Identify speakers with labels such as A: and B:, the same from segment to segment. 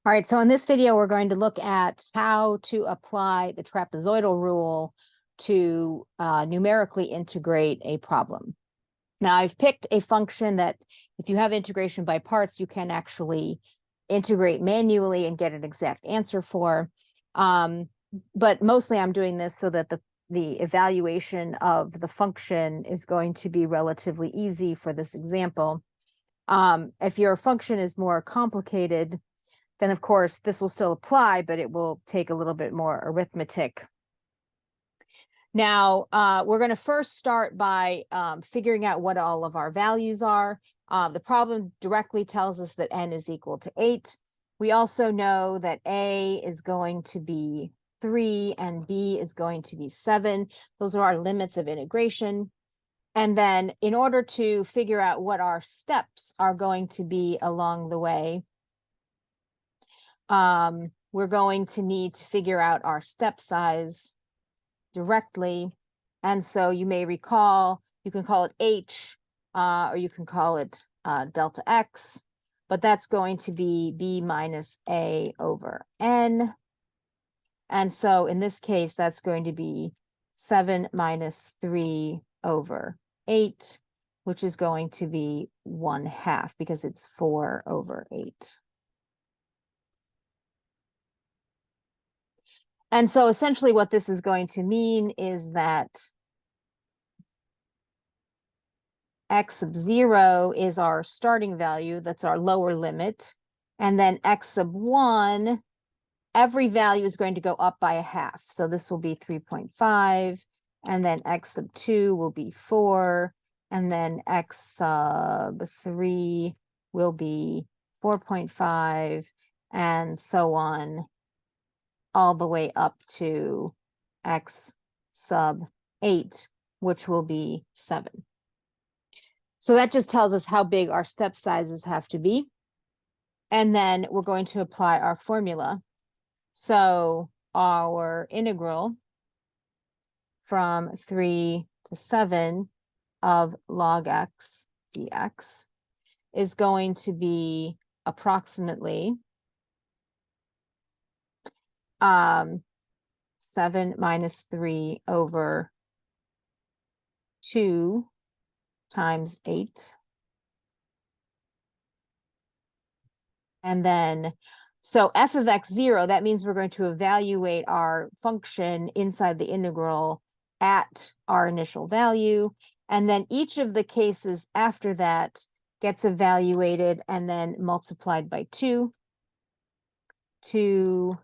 A: All right, so in this video, we're going to look at how to apply the trapezoidal rule to numerically integrate a problem. Now, I've picked a function that if you have integration by parts, you can actually integrate manually and get an exact answer for. But mostly I'm doing this so that the evaluation of the function is going to be relatively easy for this example. If your function is more complicated, then of course this will still apply, but it will take a little bit more arithmetic. Now, we're going to first start by figuring out what all of our values are. The problem directly tells us that n is equal to 8. We also know that a is going to be 3 and b is going to be 7. Those are our limits of integration. And then in order to figure out what our steps are going to be along the way, we're going to need to figure out our step size directly. And so you may recall, you can call it h, or you can call it delta x, but that's going to be b minus a over n. And so in this case, that's going to be 7 minus 3 over 8, which is going to be 1/2 because it's 4 over 8. And so essentially what this is going to mean is that x sub 0 is our starting value, that's our lower limit. And then x sub 1, every value is going to go up by 1/2. So this will be 3.5, and then x sub 2 will be 4, and then x sub 3 will be 4.5, and so on, all the way up to x sub 8, which will be 7. So that just tells us how big our step sizes have to be. And then we're going to apply our formula. So our integral from 3 to 7 of log x dx is going to be approximately 7 minus 3 over 2 times 8. And then, so f of x0, that means we're going to evaluate our function inside the integral at our initial value. And then each of the cases after that gets evaluated and then multiplied by 2. 2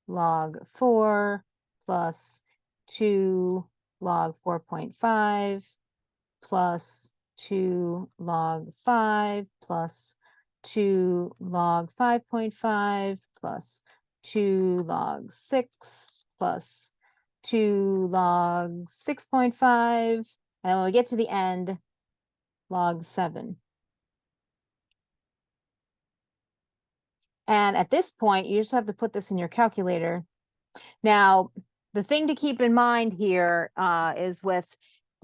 A: log 4 plus 2 log 4.5 plus 2 log 5 plus 2 log 5.5 plus 2 log 6 plus 2 log 6.5, and when we get to the end, log 7. And at this point, you just have to put this in your calculator. Now, the thing to keep in mind here is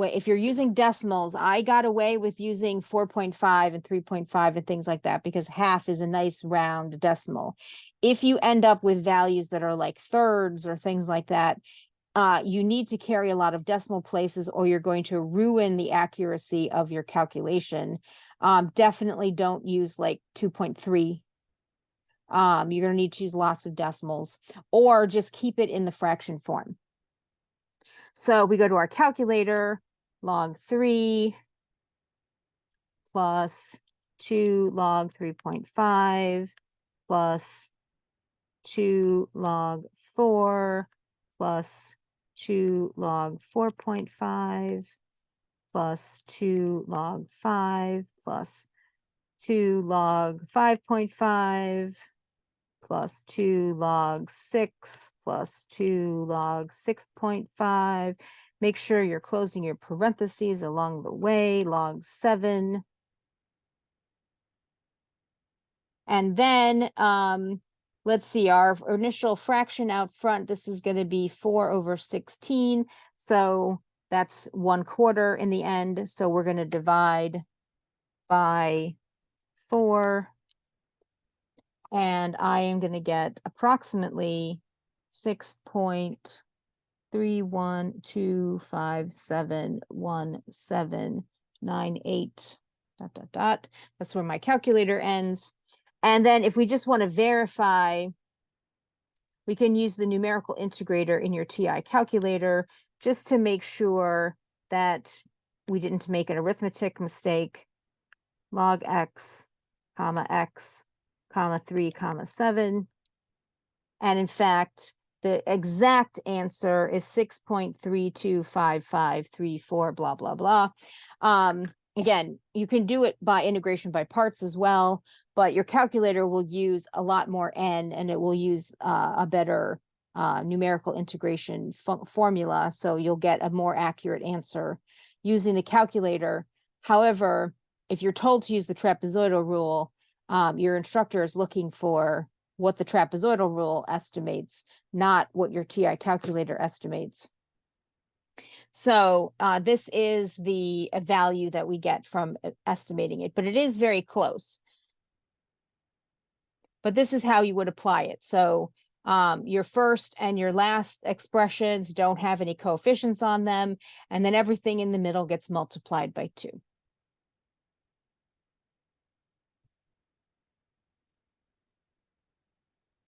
A: if you're using decimals, I got away with using 4.5 and 3.5 and things like that because 1/2 is a nice round decimal. If you end up with values that are like thirds or things like that, you need to carry a lot of decimal places or you're going to ruin the accuracy of your calculation. Definitely don't use like 2.3. You're going to need to use lots of decimals, or just keep it in the fraction form. So we go to our calculator, log 3 plus 2 log 3.5 plus 2 log 4 plus 2 log 4.5 plus 2 log 5 plus 2 log 5.5 plus 2 log 6 plus 2 log 6.5. Make sure you're closing your parentheses along the way, log 7. And then let's see, our initial fraction out front, this is going to be 4 over 16. So that's 1/4 in the end. So we're going to divide by 4. And I am going to get approximately 6.312571798 ... That's where my calculator ends. And then if we just want to verify, we can use the numerical integrator in your TI calculator just to make sure that we didn't make an arithmetic mistake. Log x, comma 3, 7. And in fact, the exact answer is 6.325534, blah, blah, blah. Again, you can do it by integration by parts as well, but your calculator will use a lot more n, and it will use a better numerical integration formula, so you'll get a more accurate answer using the calculator. However, if you're told to use the trapezoidal rule, your instructor is looking for what the trapezoidal rule estimates, not what your TI calculator estimates. So this is the value that we get from estimating it, but it is very close. But this is how you would apply it. So your first and your last expressions don't have any coefficients on them, and then everything in the middle gets multiplied by 2.